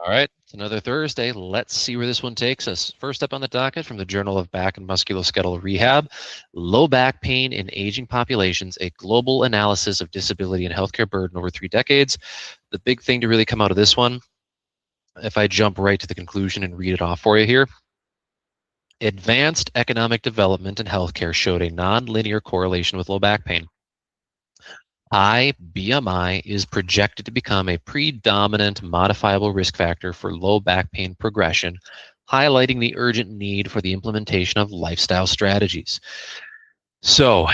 All right, it's another Thursday. Let's see where this one takes us. First up on the docket from the Journal of Back and Musculoskeletal Rehab, Low Back Pain in Aging Populations, a Global Analysis of Disability and Healthcare Burden Over 3 Decades. The big thing to really come out of this one, if I jump right to the conclusion and read it off for you here, advanced economic development in healthcare showed a nonlinear correlation with low back pain. High BMI is projected to become a predominant modifiable risk factor for low back pain progression, highlighting the urgent need for the implementation of lifestyle strategies. So,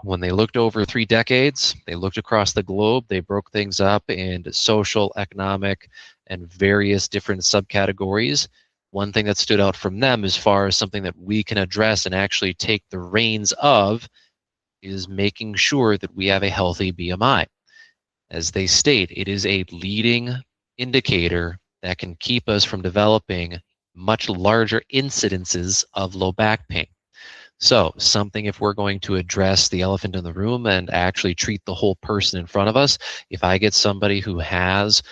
when they looked over 3 decades, they looked across the globe, they broke things up into social, economic, and various different subcategories. One thing that stood out from them as far as something that we can address and actually take the reins of is making sure that we have a healthy BMI. As they state, it is a leading indicator that can keep us from developing much larger incidences of low back pain. So something, if we're going to address the elephant in the room and actually treat the whole person in front of us, if I get somebody who has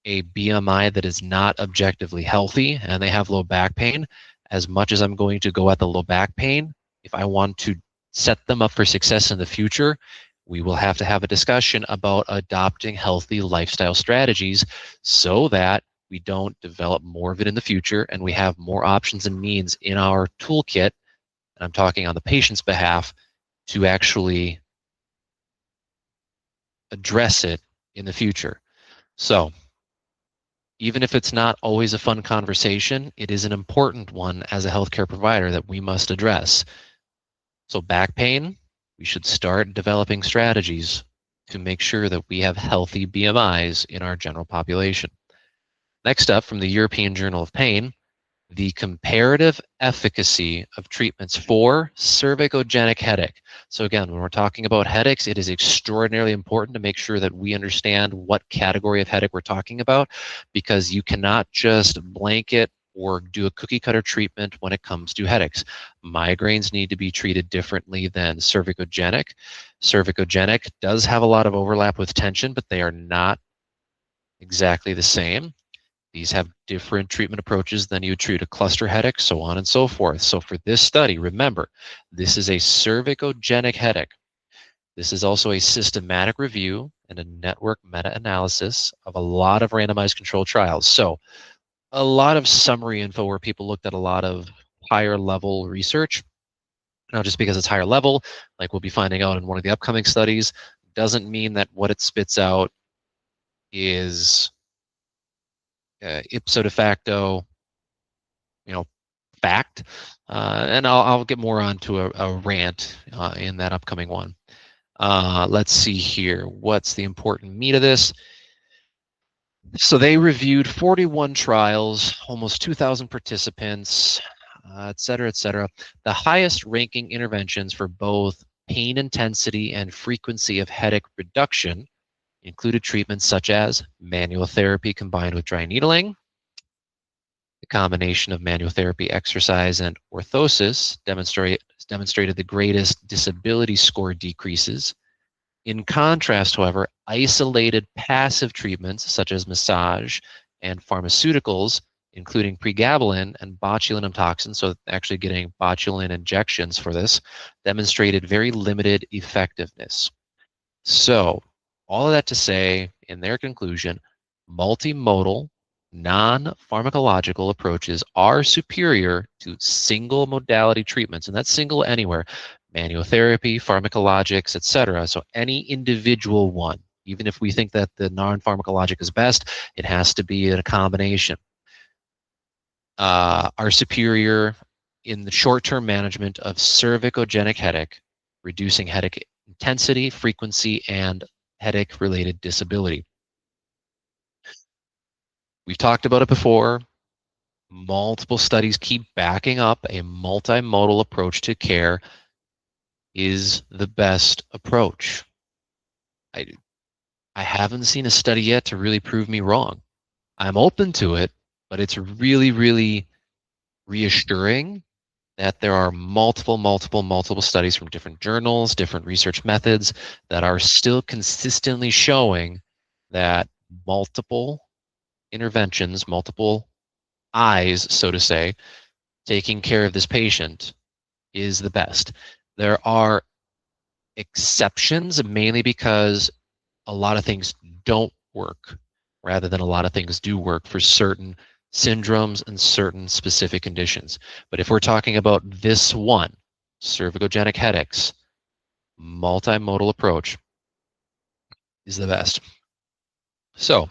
a BMI that is not objectively healthy and they have low back pain, as much as I'm going to go at the low back pain, if I want to set them up for success in the future, we will have to have a discussion about adopting healthy lifestyle strategies so that we don't develop more of it in the future and we have more options and means in our toolkit, and I'm talking on the patient's behalf, to actually address it in the future. So even if it's not always a fun conversation, it is an important one as a healthcare provider that we must address. So back pain, we should start developing strategies to make sure that we have healthy BMIs in our general population. Next up, from the European Journal of Pain, the comparative efficacy of treatments for cervicogenic headache. So again, when we're talking about headaches, it is extraordinarily important to make sure that we understand what category of headache we're talking about, because you cannot just blanket or do a cookie cutter treatment when it comes to headaches. Migraines need to be treated differently than cervicogenic. Cervicogenic does have a lot of overlap with tension, but they are not exactly the same. These have different treatment approaches than you would treat a cluster headache, so on and so forth. So for this study, remember, this is a cervicogenic headache. This is also a systematic review and a network meta-analysis of a lot of randomized controlled trials. So a lot of summary info where people looked at a lot of higher level research. Now, just because it's higher level, like we'll be finding out in one of the upcoming studies, doesn't mean that what it spits out is ipso de facto, fact. And I'll get more onto a rant in that upcoming one. Let's see here. What's the important meat of this? So they reviewed 41 trials, almost 2,000 participants, et cetera, et cetera. The highest ranking interventions for both pain intensity and frequency of headache reduction included treatments such as manual therapy combined with dry needling. The combination of manual therapy, exercise, and orthosis demonstrated the greatest disability score decreases. In contrast, however, isolated passive treatments such as massage and pharmaceuticals, including pregabalin and botulinum toxin, so actually getting botulinum injections for this, demonstrated very limited effectiveness. So, all of that to say, in their conclusion, multimodal, non-pharmacological approaches are superior to single modality treatments, and that's single anywhere, manual therapy, pharmacologics, etc. So any individual one, even if we think that the non-pharmacologic is best, it has to be in a combination, are superior in the short-term management of cervicogenic headache, reducing headache intensity, frequency, and headache-related disability. We've talked about it before. Multiple studies keep backing up a multimodal approach to care is the best approach. I haven't seen a study yet to really prove me wrong. I'm open to it, but it's really, really reassuring that there are multiple studies from different journals, different research methods that are still consistently showing that multiple interventions, multiple eyes, so to say, taking care of this patient is the best. There are exceptions, mainly because a lot of things don't work rather than a lot of things do work for certain syndromes and certain specific conditions. But if we're talking about this one, cervicogenic headaches, multimodal approach is the best. So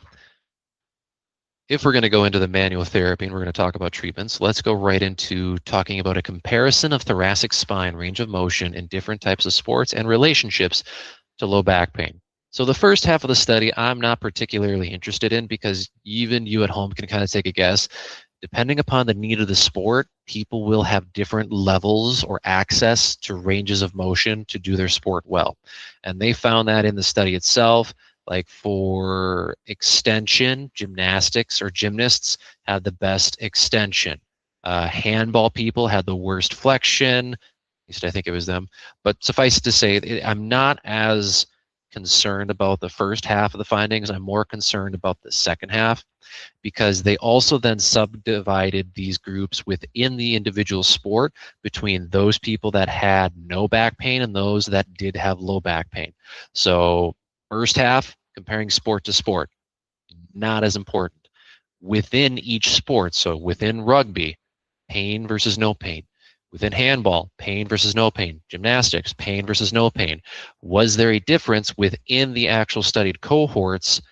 if we're going to go into the manual therapy and we're going to talk about treatments, let's go right into talking about a comparison of thoracic spine range of motion in different types of sports and relationships to low back pain. So the first half of the study, I'm not particularly interested in because even you at home can kind of take a guess. Depending upon the need of the sport, people will have different levels or access to ranges of motion to do their sport well. And they found that in the study itself. Like for extension, gymnastics or gymnasts had the best extension. Handball people had the worst flexion. At least I think it was them. But suffice it to say, I'm not as concerned about the first half of the findings. I'm more concerned about the second half, because they also then subdivided these groups within the individual sport between those people that had no back pain and those that did have low back pain. So first half, comparing sport to sport, not as important. Within each sport, so within rugby, pain versus no pain. Within handball, pain versus no pain. Gymnastics, pain versus no pain. Was there a difference within the actual studied cohorts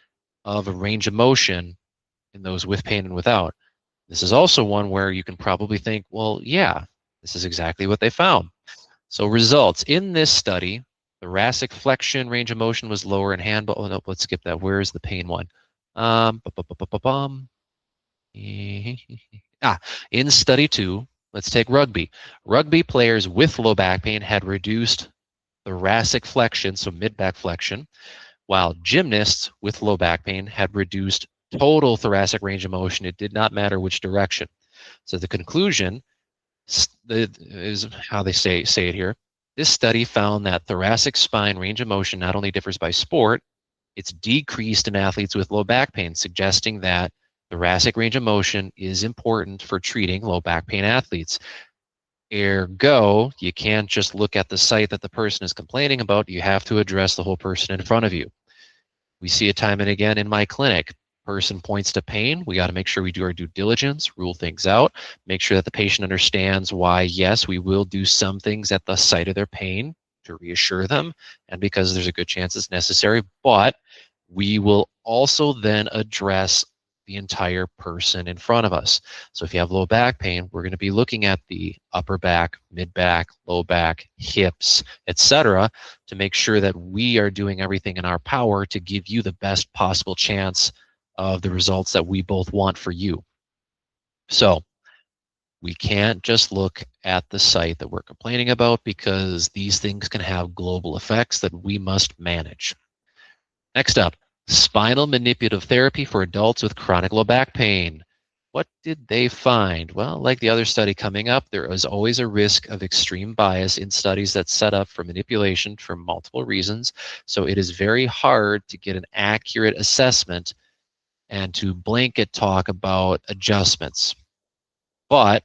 of a range of motion in those with pain and without? This is also one where you can probably think, well, yeah, this is exactly what they found. So results in this study, thoracic flexion range of motion was lower in handball. Oh, no, let's skip that. Where is the pain one? In study 2, let's take rugby. Rugby players with low back pain had reduced thoracic flexion, so mid-back flexion, while gymnasts with low back pain had reduced total thoracic range of motion. It did not matter which direction. So the conclusion is how they say it here. This study found that thoracic spine range of motion not only differs by sport, it's decreased in athletes with low back pain, suggesting that thoracic range of motion is important for treating low back pain athletes. Ergo, you can't just look at the site that the person is complaining about. You have to address the whole person in front of you. We see it time and again in my clinic. Person points to pain. We got to make sure we do our due diligence, rule things out, make sure that the patient understands why, yes, we will do some things at the site of their pain to reassure them, and because there's a good chance it's necessary, but we will also then address the entire person in front of us. So if you have low back pain, we're going to be looking at the upper back, mid back, low back, hips, etc., to make sure that we are doing everything in our power to give you the best possible chance of the results that we both want for you. So we can't just look at the site that we're complaining about, because these things can have global effects that we must manage. Next up, spinal manipulative therapy for adults with chronic low back pain. What did they find? Well, like the other study coming up, there is always a risk of extreme bias in studies that set up for manipulation for multiple reasons. So it is very hard to get an accurate assessment and to blanket talk about adjustments. But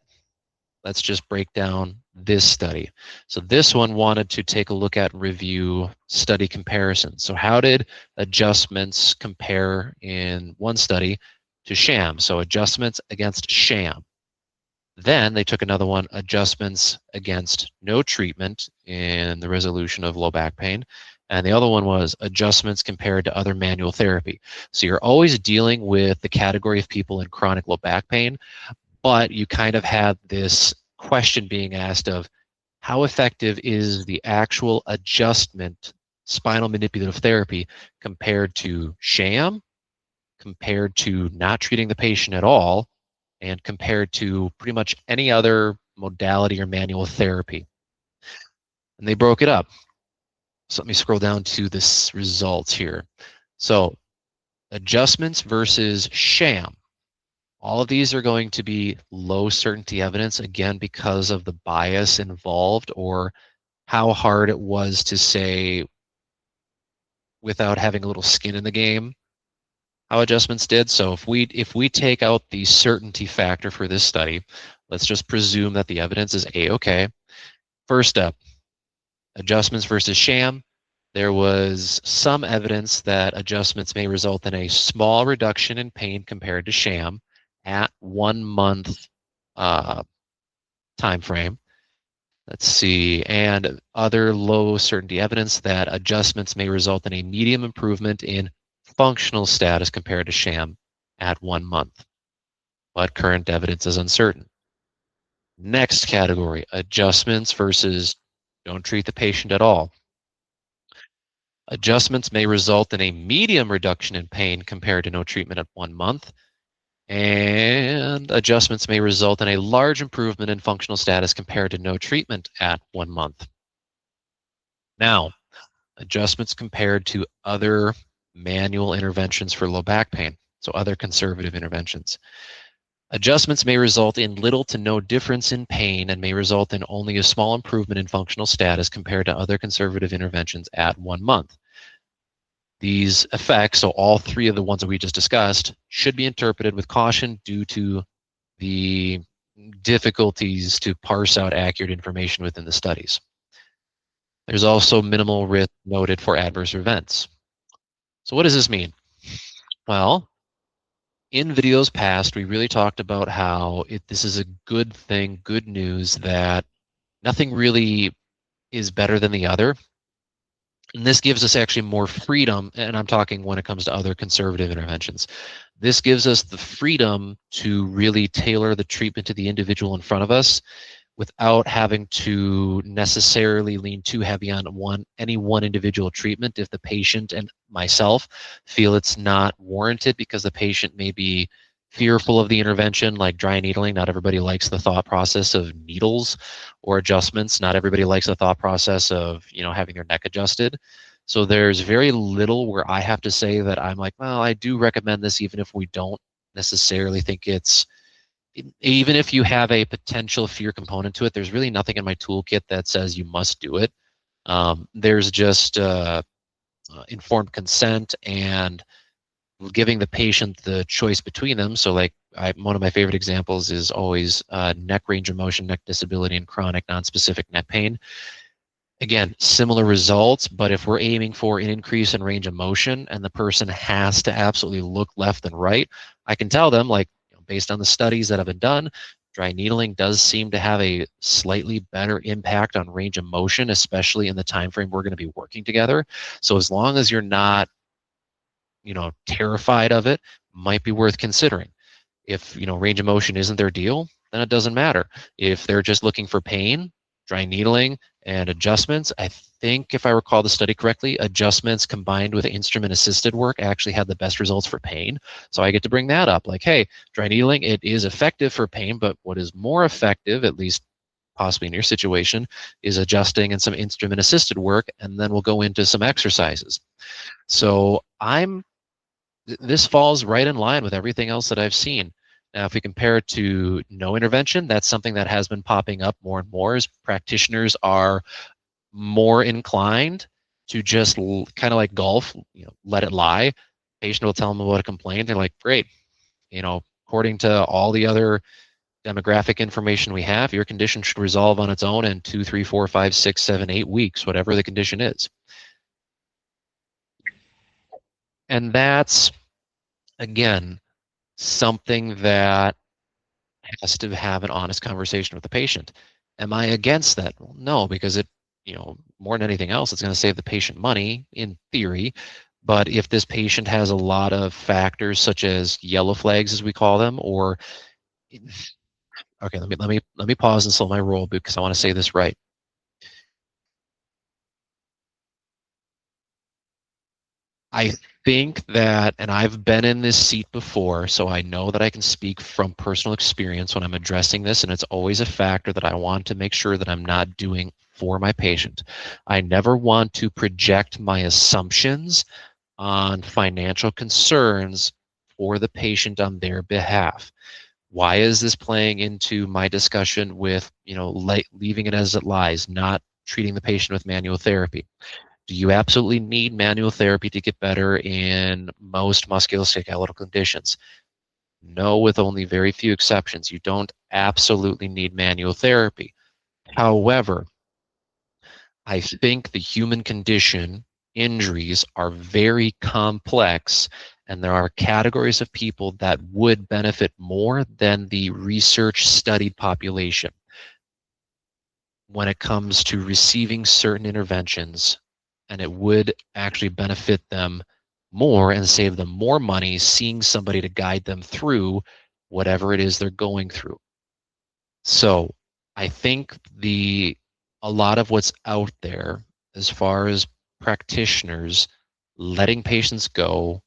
let's just break down this study. So this one wanted to take a look at and review study comparisons. So how did adjustments compare in one study to sham? So adjustments against sham. Then they took another one, adjustments against no treatment in the resolution of low back pain. And the other one was adjustments compared to other manual therapy. So you're always dealing with the category of people in chronic low back pain, but you kind of have this question being asked of how effective is the actual adjustment spinal manipulative therapy compared to sham, compared to not treating the patient at all, and compared to pretty much any other modality or manual therapy. And they broke it up. So let me scroll down to this results here. So adjustments versus sham. All of these are going to be low certainty evidence, again, because of the bias involved or how hard it was to say, without having a little skin in the game, how adjustments did. So if we take out the certainty factor for this study, let's just presume that the evidence is A-okay. First up, adjustments versus sham. There was some evidence that adjustments may result in a small reduction in pain compared to sham at 1 month time frame. Let's see, and other low certainty evidence that adjustments may result in a medium improvement in functional status compared to sham at 1 month. But current evidence is uncertain. Next category, adjustments versus don't treat the patient at all. Adjustments may result in a medium reduction in pain compared to no treatment at 1 month, and adjustments may result in a large improvement in functional status compared to no treatment at 1 month. Now, adjustments compared to other manual interventions for low back pain, so other conservative interventions. Adjustments may result in little to no difference in pain and may result in only a small improvement in functional status compared to other conservative interventions at 1 month. These effects, so all three of the ones that we just discussed, should be interpreted with caution due to the difficulties to parse out accurate information within the studies. There's also minimal risk noted for adverse events. So what does this mean? Well, in videos past, we really talked about how this is a good thing, good news, that nothing really is better than the other. And this gives us actually more freedom, and I'm talking when it comes to other conservative interventions. This gives us the freedom to really tailor the treatment to the individual in front of us without having to necessarily lean too heavy on any one individual treatment if the patient and myself feel it's not warranted because the patient may be fearful of the intervention, like dry needling. Not everybody likes the thought process of needles or adjustments. Not everybody likes the thought process of, having their neck adjusted. So there's very little where I have to say that I'm like, well, I do recommend this even if we don't necessarily think it's, even if you have a potential fear component to it, there's really nothing in my toolkit that says you must do it. There's just informed consent and giving the patient the choice between them. So like one of my favorite examples is always neck range of motion, neck disability, and chronic nonspecific neck pain. Again, similar results, but if we're aiming for an increase in range of motion and the person has to absolutely look left and right, I can tell them, like, based on the studies that have been done, dry needling does seem to have a slightly better impact on range of motion, especially in the time frame we're going to be working together. So as long as you're not, terrified of it, might be worth considering. If, range of motion isn't their deal, then it doesn't matter. If they're just looking for pain, dry needling and adjustments, I think if I recall the study correctly, adjustments combined with instrument assisted work actually had the best results for pain. So I get to bring that up, like, hey, dry needling, it is effective for pain, but what is more effective, at least possibly in your situation, is adjusting and some instrument assisted work, and then we'll go into some exercises. So this falls right in line with everything else that I've seen. Now, if we compare it to no intervention, that's something that has been popping up more and more as practitioners are more inclined to just kind of like golf, let it lie. Patient will tell them about a complaint. They're like, great, according to all the other demographic information we have, your condition should resolve on its own in 2, 3, 4, 5, 6, 7, 8 weeks, whatever the condition is. And that's, again, something that has to have an honest conversation with the patient. Am I against that? Well, no, because it, more than anything else, it's going to save the patient money in theory. But if this patient has a lot of factors such as yellow flags, as we call them, or okay, let me pause and slow my roll because I want to say this right. I think that, and I've been in this seat before, so I know that I can speak from personal experience when I'm addressing this, and it's always a factor that I want to make sure that I'm not doing for my patient. I never want to project my assumptions on financial concerns for the patient on their behalf. Why is this playing into my discussion with, leaving it as it lies, not treating the patient with manual therapy? Do you absolutely need manual therapy to get better in most musculoskeletal conditions? No, with only very few exceptions. You don't absolutely need manual therapy. However, I think the human condition, injuries, are very complex, and there are categories of people that would benefit more than the research studied population when it comes to receiving certain interventions, and it would actually benefit them more and save them more money seeing somebody to guide them through whatever it is they're going through. So I think a lot of what's out there as far as practitioners letting patients go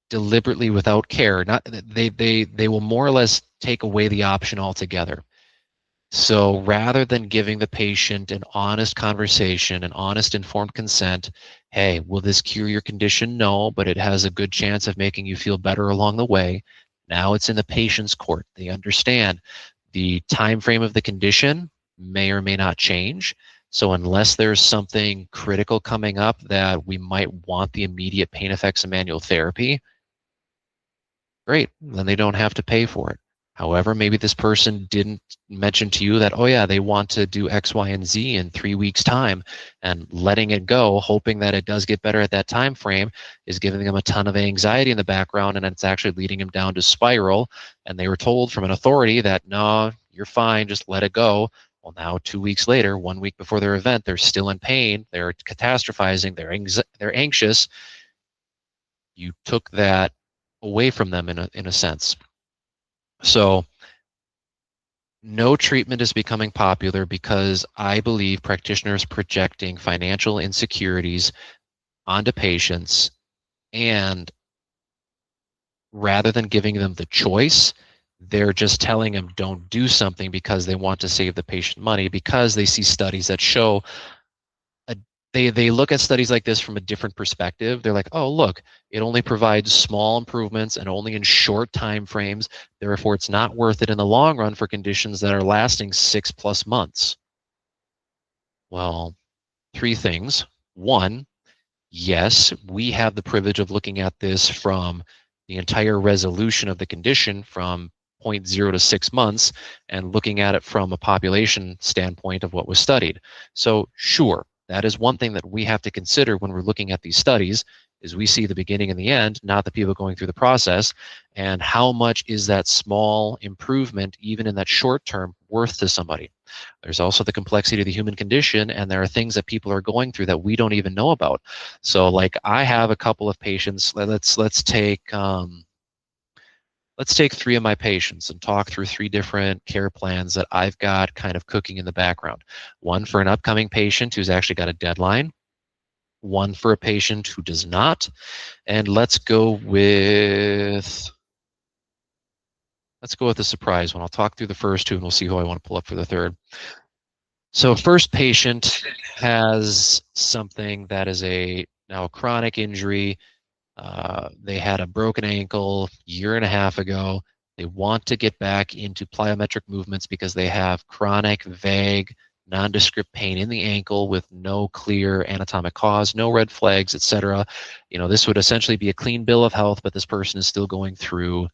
deliberately without care, not they will more or less take away the option altogether. So rather than giving the patient an honest conversation, an honest informed consent, hey, will this cure your condition? No, but it has a good chance of making you feel better along the way. Now it's in the patient's court. They understand the time frame of the condition may or may not change. So unless there's something critical coming up that we might want the immediate pain effects of manual therapy, great, then they don't have to pay for it. However, maybe this person didn't mention to you that, oh yeah, they want to do X, Y, and Z in 3 weeks' time, and letting it go, hoping that it does get better at that time frame, is giving them a ton of anxiety in the background, and it's actually leading them down to spiral. And they were told from an authority that, no, you're fine, just let it go. Well, now 2 weeks later, 1 week before their event, they're still in pain, they're catastrophizing, they're anxious. You took that away from them in a sense. So no treatment is becoming popular because I believe practitioners projecting financial insecurities onto patients, and rather than giving them the choice, they're just telling them don't do something because they want to save the patient money, because they see studies that show they look at studies like this from a different perspective. They're like, oh, look, it only provides small improvements and only in short time frames. Therefore, it's not worth it in the long run for conditions that are lasting 6+ months. Well, 3 things. One, yes, we have the privilege of looking at this from the entire resolution of the condition from 0.0 to 6 months and looking at it from a population standpoint of what was studied. So sure, that is one thing that we have to consider when we're looking at these studies, is we see the beginning and the end, not the people going through the process, and how much is that small improvement, even in that short term, worth to somebody. There's also the complexity of the human condition, and there are things that people are going through that we don't even know about. So like I have a couple of patients, let's take 3 of my patients and talk through 3 different care plans that I've got kind of cooking in the background. One for an upcoming patient who's actually got a deadline, one for a patient who does not, and let's go with the surprise one. I'll talk through the first 2 and we'll see who I want to pull up for the third. So first patient has something that is now a chronic injury. They had a broken ankle a year and a half ago. They want to get back into plyometric movements because they have chronic, vague, nondescript pain in the ankle with no clear anatomic cause, no red flags, etc. This would essentially be a clean bill of health, but this person is still going through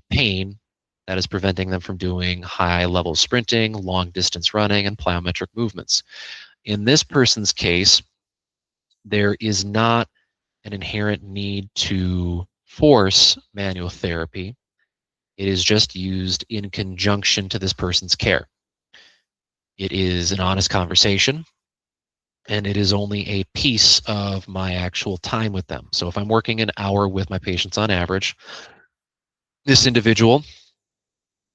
pain that is preventing them from doing high-level sprinting, long-distance running, and plyometric movements. In this person's case, there is not an inherent need to force manual therapy. It is just used in conjunction to this person's care. It is an honest conversation, and it is only a piece of my actual time with them. So if I'm working an hour with my patients on average, this individual,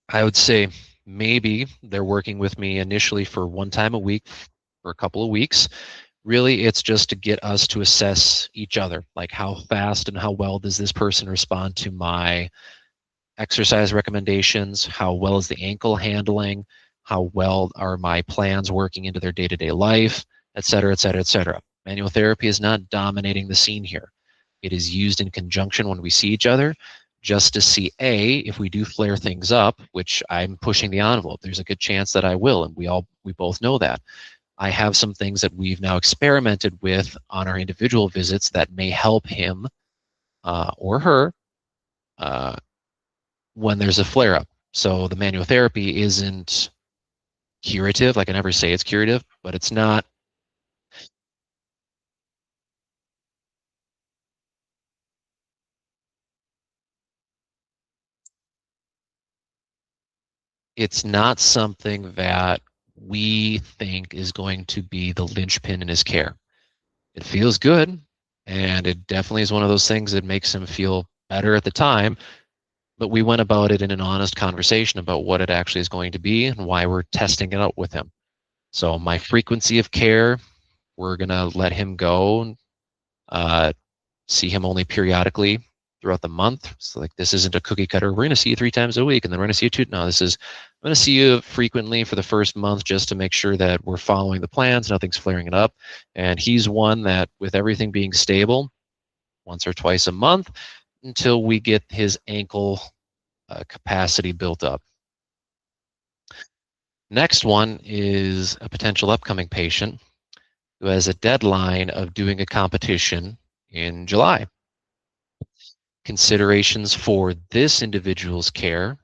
I would say maybe they're working with me initially for 1 time a week for a couple of weeks. Really, it's just to get us to assess each other, like how fast and how well does this person respond to my exercise recommendations, how well is the ankle handling, how well are my plans working into their day-to-day life, et cetera, et cetera, et cetera. Manual therapy is not dominating the scene here. It is used in conjunction when we see each other, just to see, if we do flare things up, which I'm pushing the envelope. There's a good chance that I will, and we both know that. I have some things that we've now experimented with on our individual visits that may help him or her uh, when there's a flare up. So the manual therapy isn't curative. Like I never say it's curative, but it's not. It's not something that we think is going to be the linchpin in his care. It feels good, and it definitely is one of those things that makes him feel better at the time. But we went about it in an honest conversation about what it actually is going to be and why we're testing it out with him. So my frequency of care, we're gonna let him go, uh, see him only periodically throughout the month. So like this isn't a cookie cutter. We're gonna see you 3 times a week, and then we're gonna see you two. No, this is I'm gonna see you frequently for the first month just to make sure that we're following the plans, nothing's flaring it up. And he's one that, with everything being stable, once or twice a month until we get his ankle capacity built up. Next one is a potential upcoming patient who has a deadline of doing a competition in July. Considerations for this individual's care,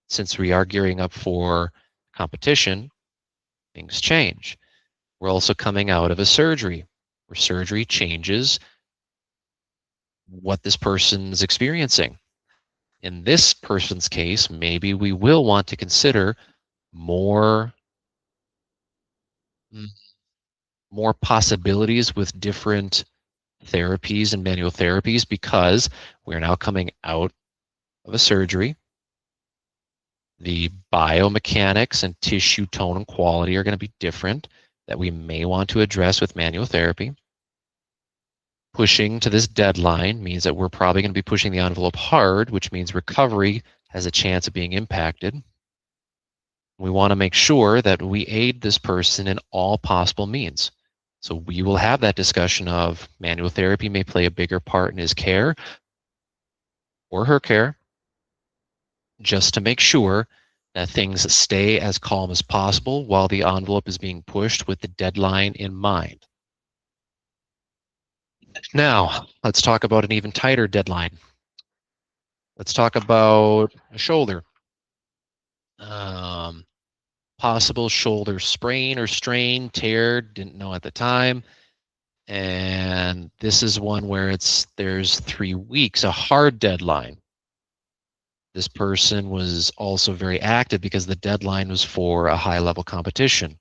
since we are gearing up for competition, things change. We're also coming out of a surgery where surgery changes what this person's experiencing. In this person's case, maybe we will want to consider more more possibilities with different therapies and manual therapies because we're now coming out of a surgery. The biomechanics and tissue tone and quality are going to be different that we may want to address with manual therapy. Pushing to this deadline means that we're probably going to be pushing the envelope hard, which means recovery has a chance of being impacted. We want to make sure that we aid this person in all possible means. So we will have that discussion of manual therapy may play a bigger part in his care or her care, just to make sure that things stay as calm as possible while the envelope is being pushed with the deadline in mind. Now, let's talk about an even tighter deadline. Let's talk about a shoulder. Possible shoulder sprain or strain, tear, didn't know at the time. And this is one where there's 3 weeks, a hard deadline. This person was also very active because the deadline was for a high level competition.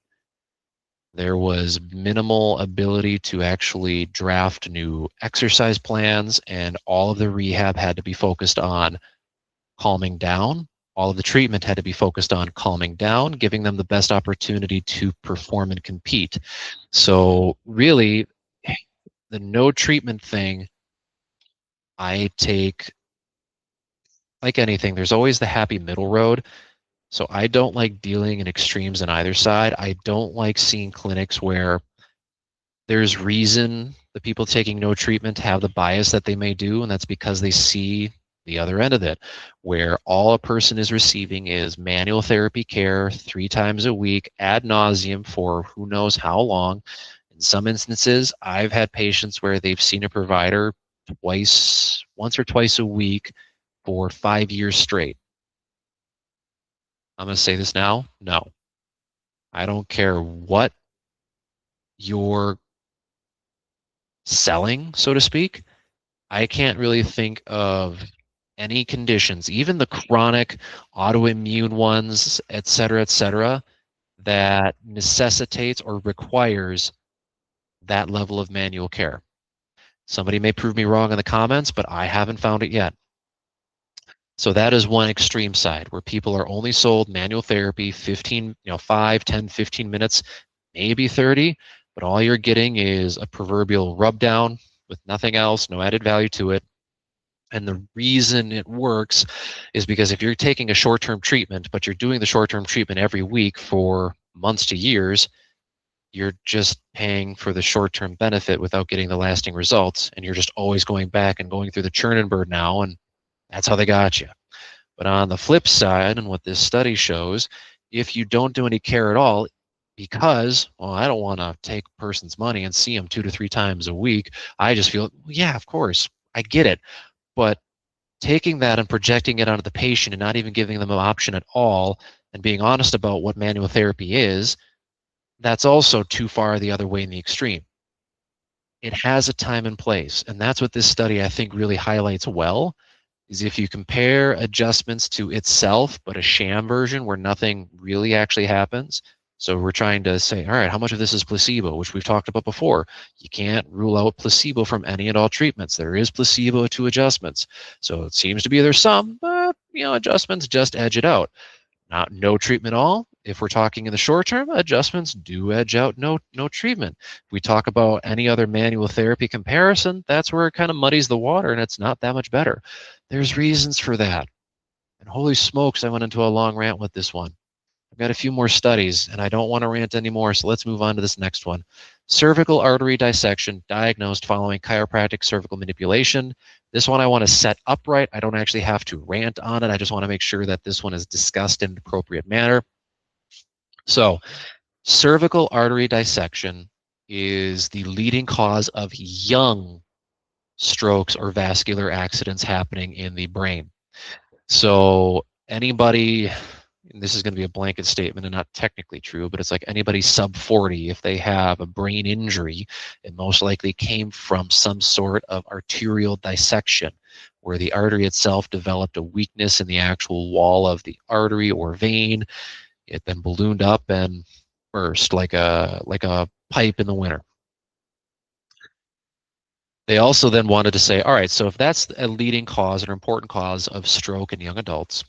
There was minimal ability to actually draft new exercise plans, and all of the rehab had to be focused on calming down. All of the treatment had to be focused on calming down, giving them the best opportunity to perform and compete. So really, the no treatment thing, I take, like anything, there's always the happy middle road. So I don't like dealing in extremes on either side. I don't like seeing clinics where there's reason the people taking no treatment have the bias that they may do, and that's because they see the other end of it, where all a person is receiving is manual therapy care 3 times a week ad nauseum for who knows how long. In some instances, I've had patients where they've seen a provider once or twice a week for 5 years straight. I'm going to say this now. No. I don't care what you're selling, so to speak. I can't really think of any conditions, even the chronic autoimmune ones, et cetera, that necessitates or requires that level of manual care. Somebody may prove me wrong in the comments, but I haven't found it yet. So that is one extreme side where people are only sold manual therapy 5, 10, 15 minutes, maybe 30, but all you're getting is a proverbial rub down with nothing else, no added value to it. And the reason it works is because if you're taking a short-term treatment, but you're doing the short-term treatment every week for months to years, you're just paying for the short-term benefit without getting the lasting results. And you're just always going back and going through the churn and burn now, and that's how they got you. But on the flip side, and what this study shows, if you don't do any care at all, because, well, I don't want to take a person's money and see them 2 to 3 times a week. I just feel, well, yeah, of course, I get it. But taking that and projecting it onto the patient and not even giving them an option at all and being honest about what manual therapy is, that's also too far the other way in the extreme. It has a time and place. And that's what this study, I think, really highlights well, is if you compare adjustments to itself, but a sham version where nothing really actually happens. So we're trying to say, all right, how much of this is placebo, which we've talked about before. You can't rule out placebo from any and all treatments. There is placebo to adjustments. So it seems to be there's some, but adjustments just edge it out. Not no treatment at all. If we're talking in the short term, adjustments do edge out no treatment. If we talk about any other manual therapy comparison, that's where it kind of muddies the water and it's not that much better. There's reasons for that. And holy smokes, I went into a long rant with this one. I've got a few more studies and I don't want to rant anymore, so let's move on to this next one. Cervical artery dissection diagnosed following chiropractic cervical manipulation. This one I want to set upright. I don't actually have to rant on it. I just want to make sure that this one is discussed in an appropriate manner. So, cervical artery dissection is the leading cause of young strokes or vascular accidents happening in the brain. So, anybody, and this is going to be a blanket statement and not technically true, but it's like anybody sub 40, if they have a brain injury, it most likely came from some sort of arterial dissection where the artery itself developed a weakness in the actual wall of the artery or vein. It then ballooned up and burst like a pipe in the winter. They also then wanted to say, all right, so if that's a leading cause, an important cause of stroke in young adults,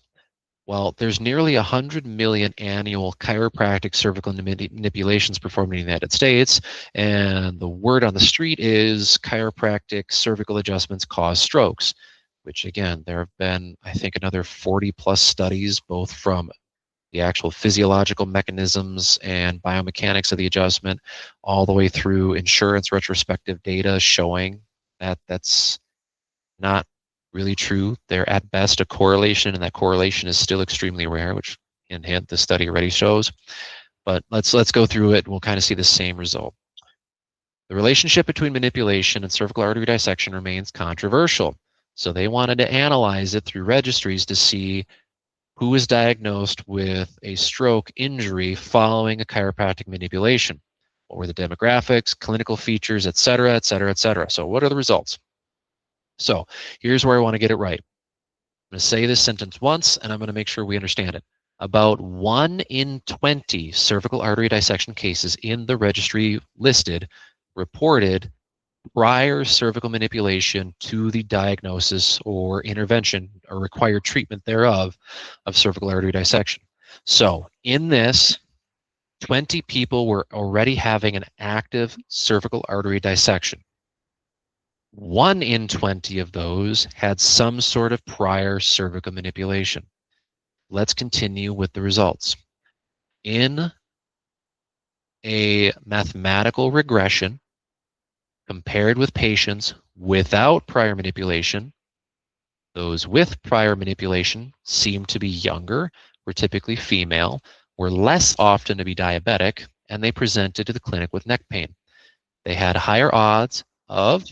well, there's nearly 100 million annual chiropractic cervical manipulations performed in the United States, and the word on the street is chiropractic cervical adjustments cause strokes, which again, there have been, I think, another 40 plus studies, both from the actual physiological mechanisms and biomechanics of the adjustment, all the way through insurance retrospective data showing that that's not really true. They're at best a correlation, and that correlation is still extremely rare, which hint hint the study already shows. But let's go through it. We'll kind of see the same result. The relationship between manipulation and cervical artery dissection remains controversial. So they wanted to analyze it through registries to see who was diagnosed with a stroke injury following a chiropractic manipulation. What were the demographics, clinical features, et cetera, et cetera, et cetera. So what are the results? So here's where I want to get it right. I'm going to say this sentence once, and I'm going to make sure we understand it. About 1 in 20 cervical artery dissection cases in the registry listed reported prior cervical manipulation to the diagnosis or intervention or required treatment thereof of cervical artery dissection. So in this, 20 people were already having an active cervical artery dissection. 1 in 20 of those had some sort of prior cervical manipulation. Let's continue with the results. In a mathematical regression, compared with patients without prior manipulation, those with prior manipulation seem to be younger, were typically female, were less often to be diabetic, and they presented to the clinic with neck pain. They had higher odds of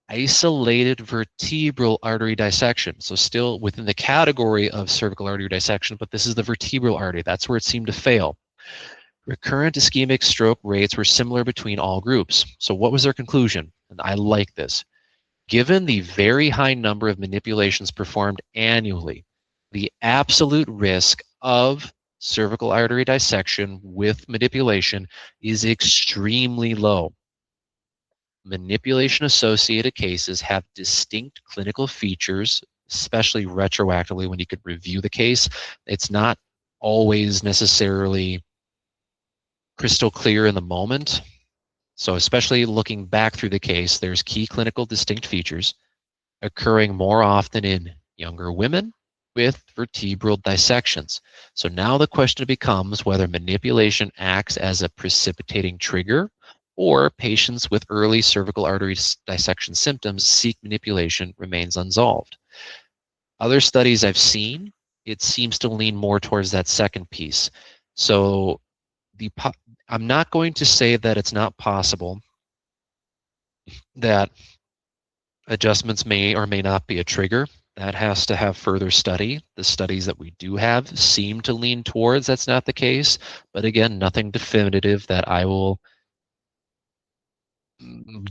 isolated vertebral artery dissection. So still within the category of cervical artery dissection, but this is the vertebral artery. That's where it seemed to fail. Recurrent ischemic stroke rates were similar between all groups. So what was their conclusion? And I like this. Given the very high number of manipulations performed annually, the absolute risk of cervical artery dissection with manipulation is extremely low. Manipulation-associated cases have distinct clinical features, especially retroactively when you could review the case. It's not always necessarily crystal clear in the moment. So especially looking back through the case, there's key clinical distinct features occurring more often in younger women with vertebral dissections. So now the question becomes whether manipulation acts as a precipitating trigger or patients with early cervical artery dissection symptoms seek manipulation remains unsolved. Other studies I've seen, it seems to lean more towards that second piece. So I'm not going to say that it's not possible that adjustments may or may not be a trigger. That has to have further study. The studies that we do have seem to lean towards that's not the case. But again, nothing definitive that I will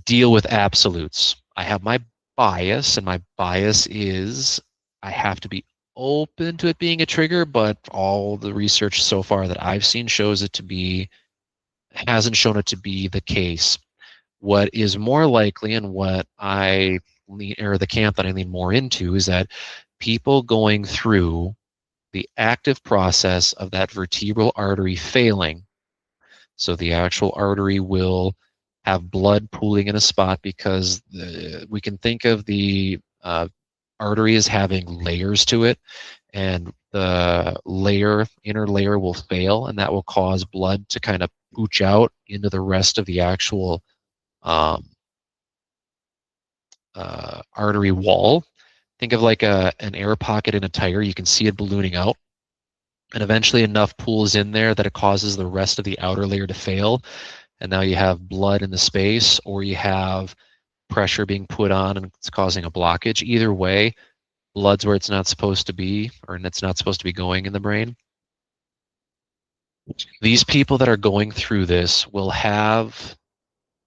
deal with absolutes. I have my bias, and my bias is I have to be open to it being a trigger, but all the research so far that I've seen shows it to be, hasn't shown it to be the case. What is more likely, and what I lean, or the camp that I lean more into, is that people going through the active process of that vertebral artery failing. So the actual artery will have blood pooling in a spot because we can think of the artery as having layers to it, and the inner layer will fail, and that will cause blood to kind of pooch out into the rest of the actual artery wall. Think of like an air pocket in a tire. You can see it ballooning out, and eventually enough pools in there that it causes the rest of the outer layer to fail, and now you have blood in the space, or you have pressure being put on and it's causing a blockage. Either way, blood's where it's not supposed to be, or it's not supposed to be going in the brain. These people that are going through this will have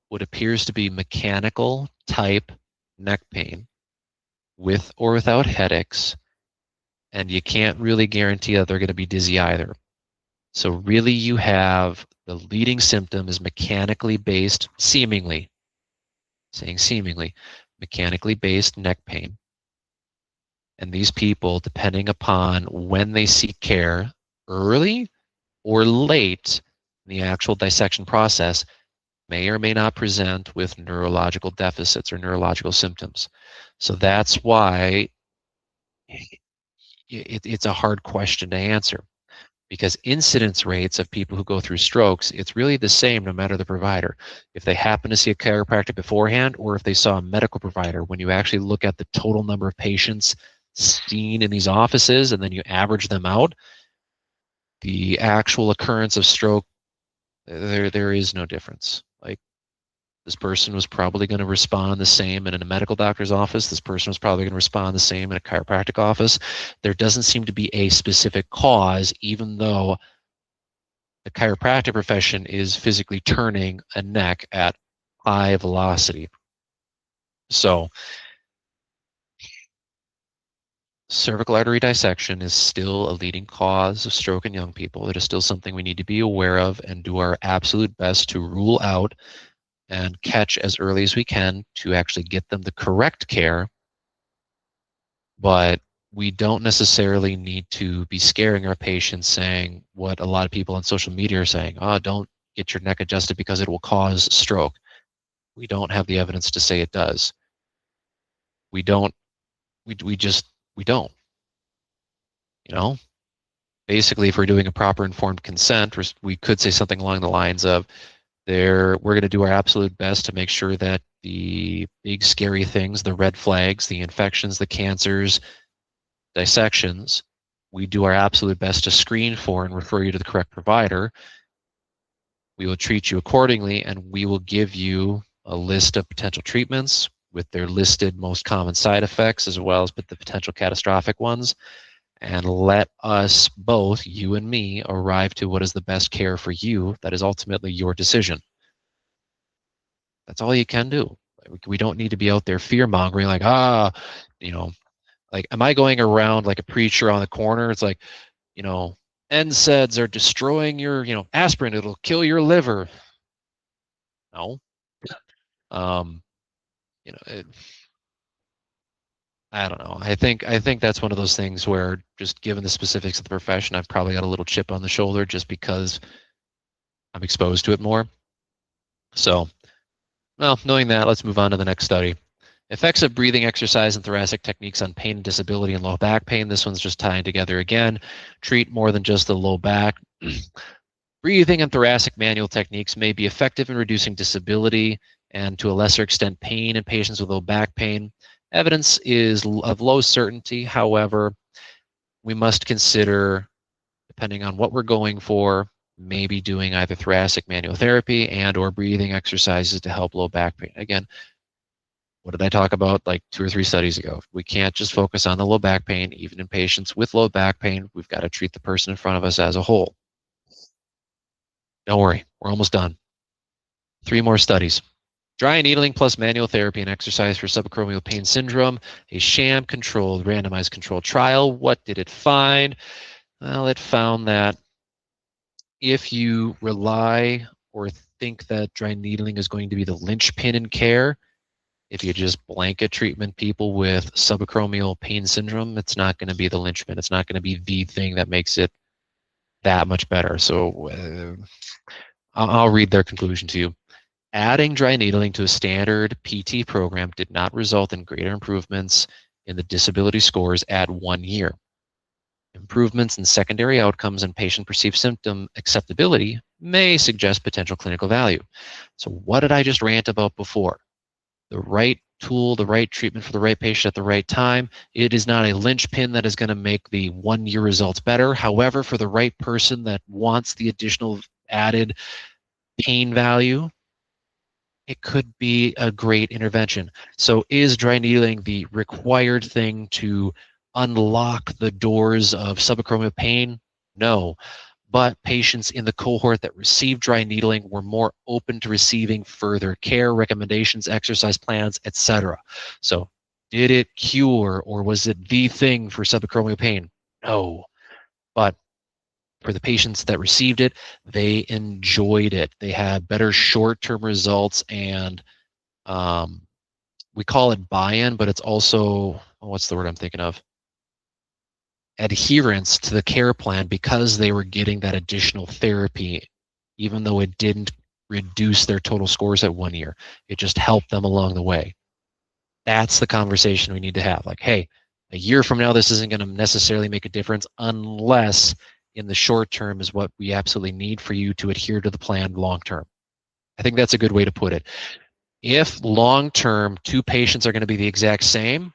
what appears to be mechanical type neck pain with or without headaches, and you can't really guarantee that they're going to be dizzy either. So really you have the leading symptom is mechanically based, seemingly, saying seemingly, mechanically based neck pain. And these people, depending upon when they seek care, early or late in the actual dissection process, may or may not present with neurological deficits or neurological symptoms. So that's why it's a hard question to answer, because incidence rates of people who go through strokes, it's really the same no matter the provider. If they happen to see a chiropractor beforehand, or if they saw a medical provider, when you actually look at the total number of patients seen in these offices and then you average them out, the actual occurrence of stroke, there is no difference. Like, this person was probably going to respond the same in a medical doctor's office. This person was probably going to respond the same in a chiropractic office. There doesn't seem to be a specific cause, even though the chiropractic profession is physically turning a neck at high velocity. So cervical artery dissection is still a leading cause of stroke in young people. It is still something we need to be aware of and do our absolute best to rule out and catch as early as we can to actually get them the correct care. But we don't necessarily need to be scaring our patients, saying what a lot of people on social media are saying: oh, don't get your neck adjusted because it will cause stroke. We don't have the evidence to say it does. We don't. We don't. You know, basically, if we're doing a proper informed consent, we could say something along the lines of, we're going to do our absolute best to make sure that the big scary things, the red flags, the infections, the cancers, dissections, we do our absolute best to screen for and refer you to the correct provider. We will treat you accordingly, and we will give you a list of potential treatments with their listed most common side effects, as well as the potential catastrophic ones, and let us both, you and me, arrive to what is the best care for you. That is ultimately your decision. That's all you can do. We don't need to be out there fear mongering, like, like, am I going around like a preacher on the corner? It's like, NSAIDs are destroying your, aspirin, it'll kill your liver. No. I don't know. I think that's one of those things where, just given the specifics of the profession, I've probably got a little chip on the shoulder just because I'm exposed to it more. So, well, knowing that, let's move on to the next study. Effects of breathing exercise and thoracic techniques on pain and disability and low back pain. This one's just tying together again. Treat more than just the low back. Breathing and thoracic manual techniques may be effective in reducing disability and, to a lesser extent, pain in patients with low back pain. Evidence is of low certainty. However, we must consider, depending on what we're going for, maybe doing either thoracic manual therapy and or breathing exercises to help low back pain. Again, what did I talk about like 2 or 3 studies ago? We can't just focus on the low back pain. Even in patients with low back pain, we've got to treat the person in front of us as a whole. Don't worry, we're almost done. 3 more studies. Dry needling plus manual therapy and exercise for subacromial pain syndrome, a sham-controlled, randomized controlled trial. What did it find? Well, it found that if you rely or think that dry needling is going to be the linchpin in care, if you just blanket treatment people with subacromial pain syndrome, it's not going to be the linchpin. It's not going to be the thing that makes it that much better. So I'll read their conclusion to you. Adding dry needling to a standard PT program did not result in greater improvements in the disability scores at 1 year. Improvements in secondary outcomes and patient perceived symptom acceptability may suggest potential clinical value. So what did I just rant about before? The right tool, the right treatment for the right patient at the right time. It is not a linchpin that is going to make the 1 year results better. However, for the right person that wants the additional added pain value, it could be a great intervention. So is dry needling the required thing to unlock the doors of subacromial pain? No. But patients in the cohort that received dry needling were more open to receiving further care, recommendations, exercise plans, etc. So did it cure or was it the thing for subacromial pain? No. But for the patients that received it, they enjoyed it. They had better short-term results, and we call it buy-in, but it's also, what's the word I'm thinking of? Adherence to the care plan because they were getting that additional therapy, even though it didn't reduce their total scores at 1 year. It just helped them along the way. That's the conversation we need to have. Like, hey, a year from now, this isn't going to necessarily make a difference unless in the short term is what we absolutely need for you to adhere to the plan long term. I think that's a good way to put it. If long term 2 patients are going to be the exact same,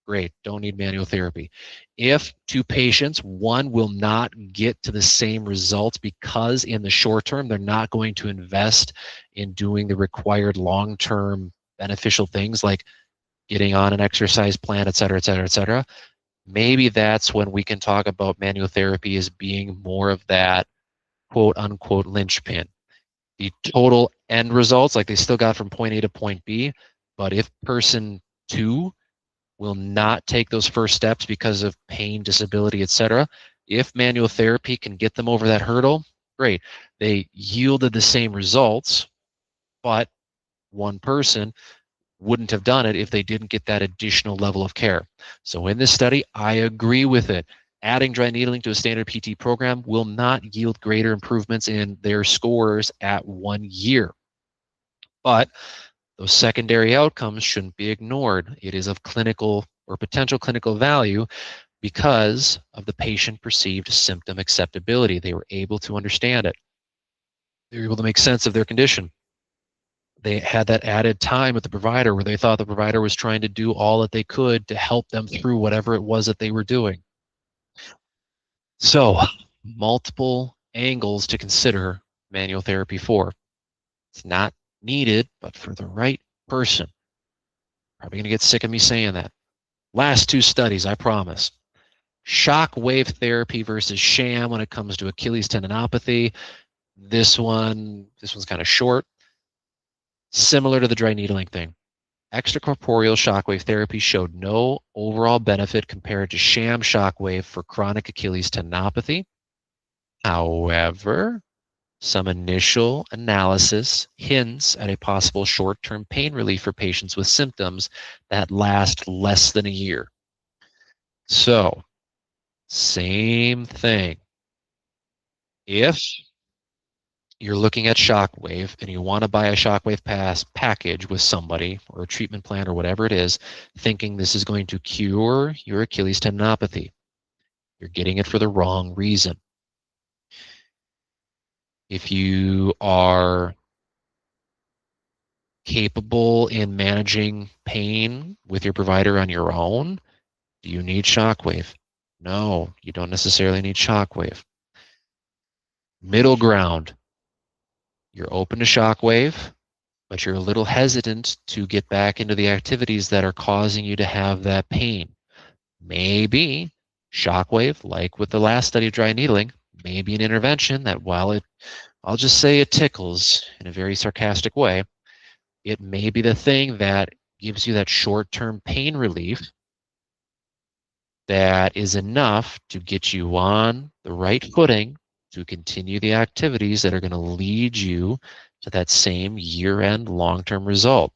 great, don't need manual therapy. If 2 patients, one will not get to the same results because in the short term, they're not going to invest in doing the required long-term beneficial things like getting on an exercise plan, et cetera, et cetera, et cetera, maybe that's when we can talk about manual therapy as being more of that quote unquote linchpin. The total end results, like they still got from point A to point B, but if person 2 will not take those first steps because of pain, disability, etc., if manual therapy can get them over that hurdle, great. They yielded the same results, but one person wouldn't have done it if they didn't get that additional level of care. So in this study, I agree with it. Adding dry needling to a standard PT program will not yield greater improvements in their scores at 1 year. But those secondary outcomes shouldn't be ignored. It is of clinical or potential clinical value because of the patient perceived symptom acceptability. They were able to understand it. They were able to make sense of their condition. They had that added time with the provider where they thought the provider was trying to do all that they could to help them through whatever it was that they were doing. So, multiple angles to consider manual therapy for. It's not needed, but for the right person. Probably going to get sick of me saying that. Last 2 studies, I promise. Shock wave therapy versus sham when it comes to Achilles tendinopathy. This one's kind of short. Similar to the dry needling thing. Extracorporeal shockwave therapy showed no overall benefit compared to sham shockwave for chronic Achilles tendinopathy. However, some initial analysis hints at a possible short-term pain relief for patients with symptoms that last less than a year. So, same thing. If you're looking at Shockwave and you want to buy a Shockwave Pass package with somebody or a treatment plan or whatever it is, thinking this is going to cure your Achilles tendinopathy, you're getting it for the wrong reason. If you are capable in managing pain with your provider on your own, do you need Shockwave? No, you don't necessarily need Shockwave. Middle ground, you're open to shockwave, but you're a little hesitant to get back into the activities that are causing you to have that pain. Maybe shockwave, like with the last study of dry needling, may be an intervention that while I'll just say it tickles in a very sarcastic way, it may be the thing that gives you that short-term pain relief that is enough to get you on the right footing to continue the activities that are going to lead you to that same year-end long-term result.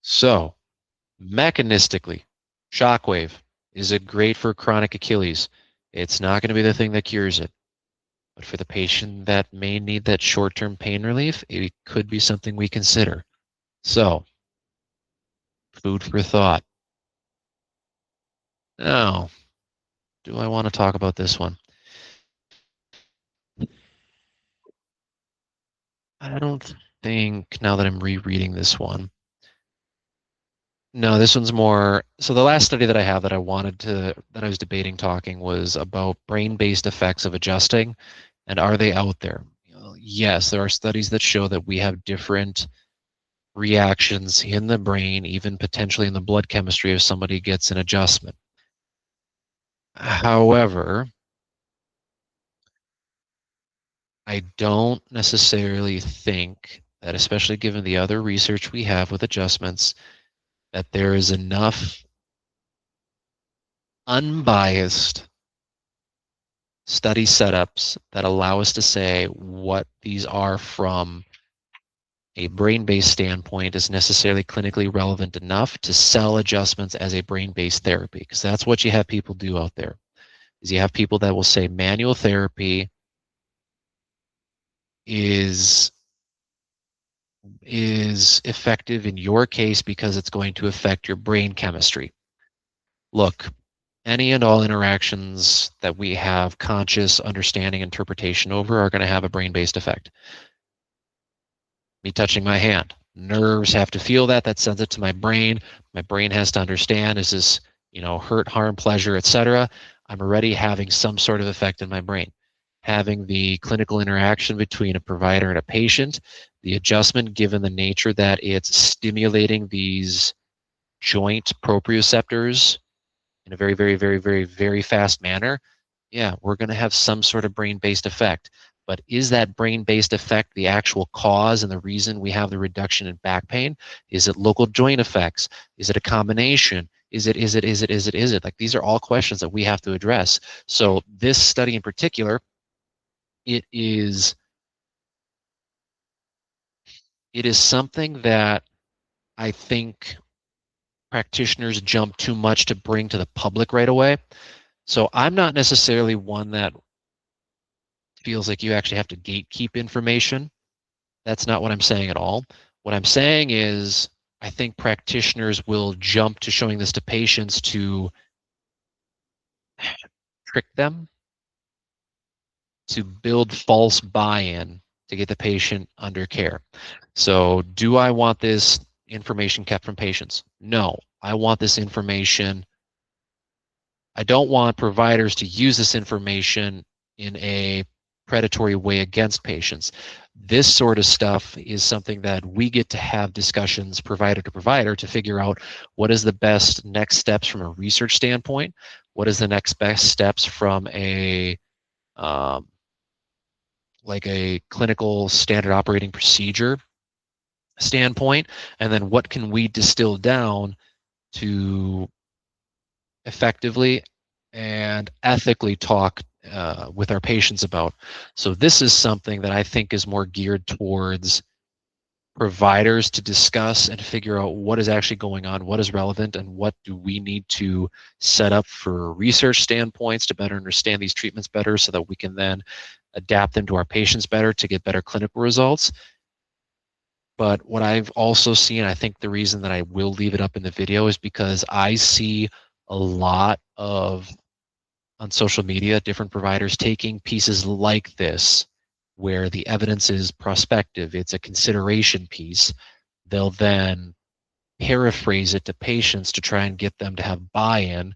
So, mechanistically, shockwave, is it great for chronic Achilles? It's not going to be the thing that cures it. But for the patient that may need that short-term pain relief, it could be something we consider. So, food for thought. Now, do I want to talk about this one? I don't think, now that I'm rereading this one. No, this one's more, so the last study that I have that I was debating talking was about brain-based effects of adjusting, and are they out there? Yes, there are studies that show that we have different reactions in the brain, even potentially in the blood chemistry if somebody gets an adjustment. However, I don't necessarily think that, especially given the other research we have with adjustments, that there is enough unbiased study setups that allow us to say what these are from a brain-based standpoint is necessarily clinically relevant enough to sell adjustments as a brain-based therapy, because that's what you have people do out there. Is you have people that will say manual therapy is effective in your case because it's going to affect your brain chemistry. Look, any and all interactions that we have conscious understanding interpretation over are going to have a brain-based effect. Me touching my hand, nerves have to feel that sends it to my brain has to understand, is this hurt, harm, pleasure, etc. I'm already having some sort of effect in my brain. Having the clinical interaction between a provider and a patient, the adjustment given the nature that it's stimulating these joint proprioceptors in a very, very, very, very, very fast manner, yeah, we're going to have some sort of brain-based effect. But is that brain-based effect the actual cause and the reason we have the reduction in back pain? Is it local joint effects? Is it a combination? Is it? Like, these are all questions that we have to address. So this study in particular, it is something that I think practitioners jump too much to bring to the public right away. So I'm not necessarily one that feels like you actually have to gatekeep information. That's not what I'm saying at all. What I'm saying is I think practitioners will jump to showing this to patients to trick them, to build false buy-in to get the patient under care. So do I want this information kept from patients? No, I want this information. I don't want providers to use this information in a predatory way against patients. This sort of stuff is something that we get to have discussions provider to provider to figure out what is the best next steps from a research standpoint, what is the next best steps from a like a clinical standard operating procedure standpoint, and then what can we distill down to effectively and ethically talk with our patients about. So this is something that I think is more geared towards providers to discuss and figure out what is actually going on, what is relevant, and what do we need to set up for research standpoints to better understand these treatments better so that we can then adapt them to our patients better to get better clinical results. But what I've also seen, I think the reason that I will leave it up in the video is because I see a lot of, on social media, different providers taking pieces like this where the evidence is prospective, it's a consideration piece. They'll then paraphrase it to patients to try and get them to have buy-in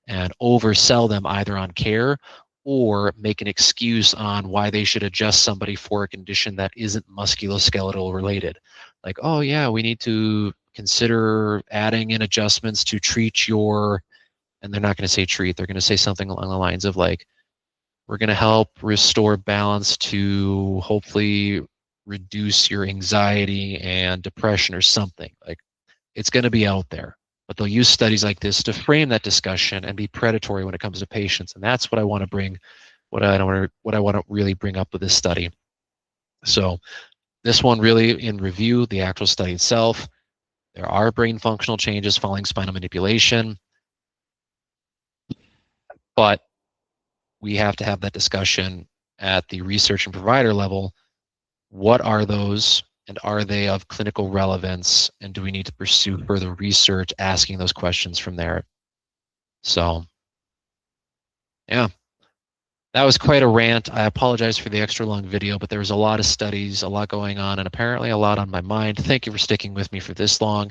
and oversell them either on care or make an excuse on why they should adjust somebody for a condition that isn't musculoskeletal related. Like, oh yeah, we need to consider adding in adjustments to treat your, and they're not going to say treat, they're going to say something along the lines of like, we're going to help restore balance to hopefully reduce your anxiety and depression or something. Like, it's going to be out there, but they'll use studies like this to frame that discussion and be predatory when it comes to patients. And that's what I want to bring, what I want to really bring up with this study. So this one really in review, the actual study itself, there are brain functional changes following spinal manipulation, but we have to have that discussion at the research and provider level. What are those? And are they of clinical relevance? And do we need to pursue further research asking those questions from there? So, yeah, that was quite a rant. I apologize for the extra long video, but there was a lot of studies, a lot going on, and apparently a lot on my mind. Thank you for sticking with me for this long.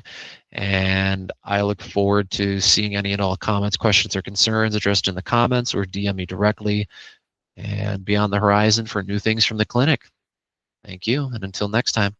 And I look forward to seeing any and all comments, questions, or concerns addressed in the comments or DM me directly, and be on the horizon for new things from the clinic. Thank you, and until next time.